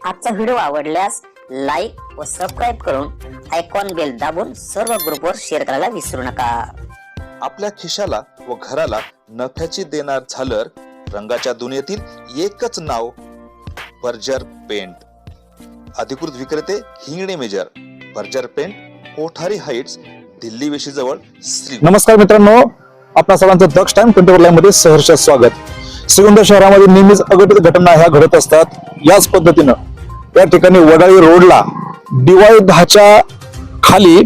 आजचा व्हिडिओ आवडल्यास लाईक व सबस्क्राईब करून आयकॉन बेल दाबून सर्व ग्रुपवर शेअर करायला विसरू नका। आपल्या खिशाला व घराला नफ्याची देणार झालर रंगाच्या दुनियेतील एकच नाव बर्जर पेंट। अधिकृत विक्रेते Hingne major, Berger paint, Kothari heights, Delhi वेशीजवळ श्रीगोंदा। नमस्कार मित्रांनो, आपल्या सर्वांचं दक्ष टाइम 24 लाईव्ह मध्ये सहर्ष स्वागत। श्रीगोंदा शहरामध्ये नेहमीच अघटित घटना ह्या घडत असतात। याच पद्धतीनं या ठिकाणी वडाळी रोडला डिवाइड 10च्या खाली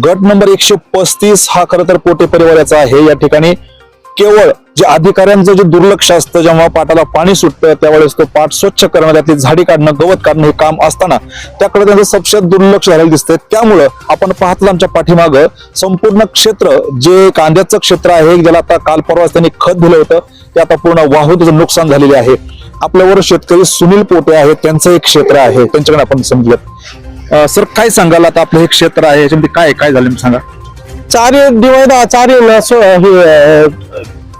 गट नंबर 135 हा खरं तर पोटे परिवाराचा आहे। या ठिकाणी केवळ जे अधिकाऱ्यांचं जे दुर्लक्ष असतं, जेव्हा पाटाला पाणी सुटतं त्यावेळेस तो पाट स्वच्छ करणं, त्यातली झाडी काढणं, गवत काढणं हे काम असताना त्याकडे त्यांचं सपशेल दुर्लक्ष झालेलं दिसतंय। त्यामुळं आपण पाहतो आमच्या पाठीमागं संपूर्ण क्षेत्र जे कांद्याचं क्षेत्र आहे, ज्याला आता काल परवाच त्यांनी खत दिलं होतं, ते आता पूर्ण वाहून त्याचं नुकसान झालेले आहे। आपल्यावर शेतकरी सुनील पोटे आहेत, त्यांचं एक क्षेत्र आहे, त्यांच्याकडे आपण समजूयात। सर काय सांगाल, आता आपलं हे क्षेत्र आहे याच्यामध्ये काय काय झालं सांगा। चारी डिवाइड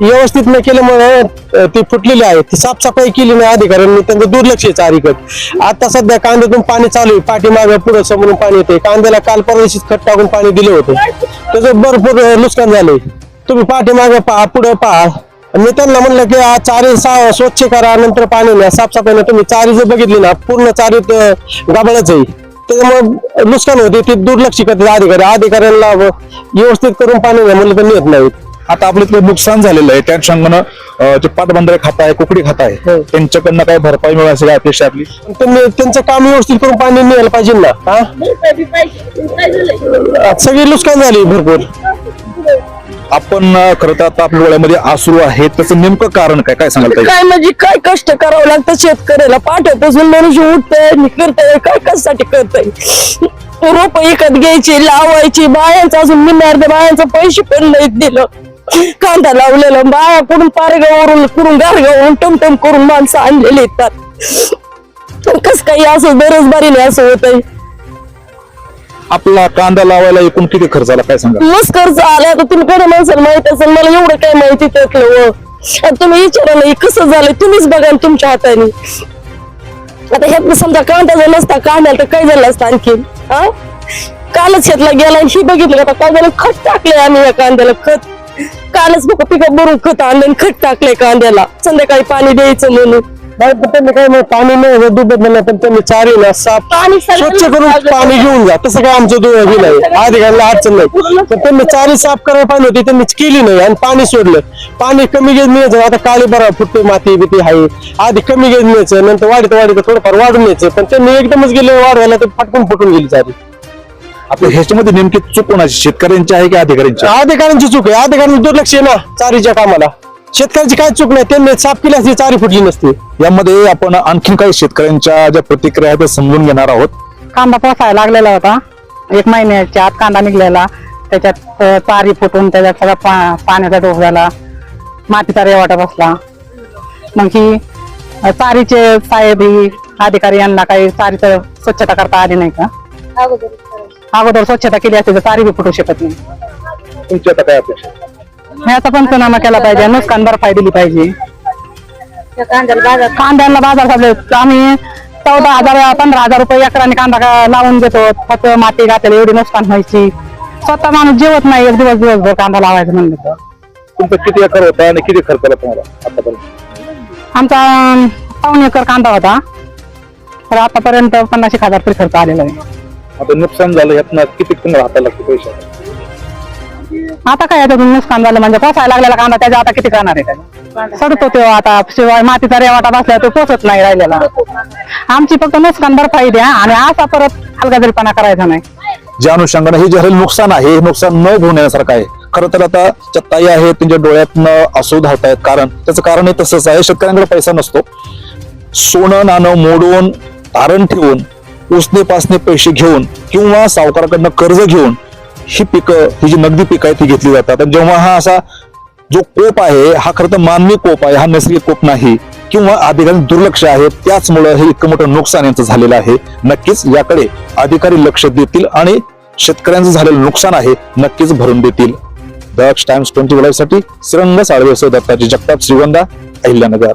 व्यवस्थित न केल्यामुळे ती फुटलेली आहे। ती साफसफाई केली नाही अधिकाऱ्यांनी, त्यांचं दुर्लक्ष आहे चारीकडे। आता सध्या कांद्यातून पाणी चालू आहे, पाठीमागे पुढे समोरून पाणी येते। कांद्याला काल परदेशीच खत टाकून पाणी दिले होते, त्याचं भरपूर नुकसान झाले। तुम्ही पाठीमागे पहा, पुढे पहा। मी त्यांना म्हणलं की चारी स्वच्छ करा, नंतर पाणी न्या, साफसफाई नाही। तुम्ही चारी जर बघितली ना, पूर्ण चारीत गाबळच आहे, त्याच्यामुळे नुकसान होते। ते दुर्लक्ष करते अधिकाऱ्यांना व्यवस्थित करून पाणी नाही म्हणलं तर नेत नाहीत। आता आपलं इथलं नुकसान झालेलं आहे, त्या अनुषंगानं जे पाटबंधारे खाता आहे, कुकडी खाता आहे, त्यांच्याकडनं काय भरपाई मिळायची काय अपेक्षा आपली? त्यांनी त्यांचं काम व्यवस्थित करून पाणी मिळालं पाहिजे ना। सगळी नुकसान झाली भरपूर। आपण खरं तर आता आपल्या डोळ्यामध्ये आसरू आहे, त्याचं नेमकं कारण काय काय सांगाल? काय म्हणजे काय कष्ट करावं लागतं शेतकऱ्याला, पाठ्यापासून मनुष्य उठतंय करतंय, काय कशासाठी करतंय? रोप विकत घ्यायची, लावायची, बायांचं अजून निम्म्या बायांचं पैसे पण नाही दिलं। कांदा लावलेला बाया कुठून पारगावरून कुठून गारगावरून टमटम करून माणसं आणलेली येतात। कस काही असं बेरोजगारीने असं होतंय। आपला कांदा लावायला एकूण किती खर्च आला काय सांगा? मस्त खर्च आला, आता तुम्ही खरं माणसाला माहित असेल, मला एवढं काय माहिती त्यातलं। तुम्ही विचारा नाही कसं झालंय, तुम्हीच बघा तुमच्या हाताने। आता ह्यात समजा कांदा जर नसता कांद्याला तर काय झालं असतं आणखी? कालच शेतला गेला ही बघितलं, आता कांद्याला खत टाकलंय आम्ही, या कांद्याला खत कालच बघ पिकं भरून खत आणलं, खत टाकलंय कांद्याला, संध्याकाळी पाणी द्यायचं म्हणून। त्यांनी काय पाणी नाही डुबत म्हणलं, पण त्यांनी चारीला साफ पाणी स्वच्छ करून पाणी घेऊन जा, तसं काय आमचं हे नाही, अधिकाऱ्याला अडचण नाही। पण त्यांनी चारी साफ करायला पाहिजे होती, त्यांनी केली नाही आणि पाणी सोडलं। पाणी कमी गेज मिळायचं, आता काळी बरा फुटते माती बिती आहे, आधी कमी गेज मिळायचं, नंतर वाढीत थोडंफार वाढून यायचं, पण त्यांनी एकदमच गेले वाढवायला तर फटकून फुटून गेली चारी। आपल्या ह्याच्यामध्ये नेमकी चूक कोणाची, शेतकऱ्यांची आहे की अधिकाऱ्यांची? अधिकाऱ्यांची चूक आहे, अधिकाऱ्यांनी दुर्लक्ष आहे ना चारीच्या कामाला। शेतकऱ्यांची काय चूक नाही, त्यांनी साफ केली असती चारी फुटली नसती। यामध्ये आपण आणखीन काही शेतकऱ्यांच्या ज्या प्रतिक्रिया आहेत त्या समजून घेणार आहोत। कांदा पोसायला लागलेला होता, 1 महिन्याच्या आत कांदा निघलेला, त्याच्यात चारी फुटून त्याच्यात सगळा पाण्याचा डोस झाला, मातीचा रेवाटा बसला। मग ही चारीचे साहेब अधिकारी यांना काही चारीचं स्वच्छता करता आली नाही का? अगोदर स्वच्छता केली असते तर चारी बी फुटू शकत नाही। तुमची आता काय अपेक्षा? ह्याचा पंचनामा केला पाहिजे, नुकसान भरपाई दिली पाहिजे। कांद्याला बाजार झाले, आम्ही 14,000 15,000 रुपये एकराने कांदा लावून देतो, खत माती घातलेली एवढी नुकसान व्हायची। स्वतः माणूस जेवत नाही एक दिवसभर कांदा लावायचं म्हणलं तर। तुमचं किती एकर होता आणि किती खर्च आला तुम्हाला आतापर्यंत? आमचा 1.25 एकर कांदा होता, तर आतापर्यंत 50,000 रुपये खर्च आलेला आहे। आता नुकसान झालं, यातनं किती तुम्हाला हाताला लागते पैसे? आता काय याच्यातून नुकसान झालं म्हणजे पोसायला लागलेला कांदा त्याच्या आता किती करणार आहे? त्याला सडतो तो आता, शिवाय मातीचा रेवाटा बसला तो पोचत नाही राहिलेला। आमची फक्त नुकसान भरपाई द्या आणि असा परत हलगर्जीपणा करायचा नाही। ज्या अनुषंगाने हे झालेलं नुकसान आहे, हे नुकसान न होण्यासारखं आहे। खरं तर आता ज्या ताई आहेत त्यांच्या डोळ्यातनं आसू धावतायत, कारण त्याचं कारण हे तसंच आहे। शेतकऱ्यांकडे पैसा नसतो, सोनं नाणं मोडून तारण ठेवून उसने पासने पैसे घेऊन किंवा सावकाराकडनं कर्ज घेऊन ही पिकं, ही जी नगदी पिकं आहेत ती घेतली जातात। आणि जेव्हा हा असा जो कोप आहे, हा खरं तर मानवी कोप आहे, हा नैसर्गिक कोप नाही, किंवा अधिकारी दुर्लक्ष आहे, त्याचमुळे हे इतकं मोठं नुकसान यांचं झालेलं आहे। नक्कीच याकडे अधिकारी लक्ष देतील आणि शेतकऱ्यांचं झालेलं नुकसान आहे नक्कीच भरून देतील। दक्ष टाइम्स 24 साठी श्रीरंग साळवे, दत्ताजी जगताप, श्रीगोंदा, अहिल्यानगर।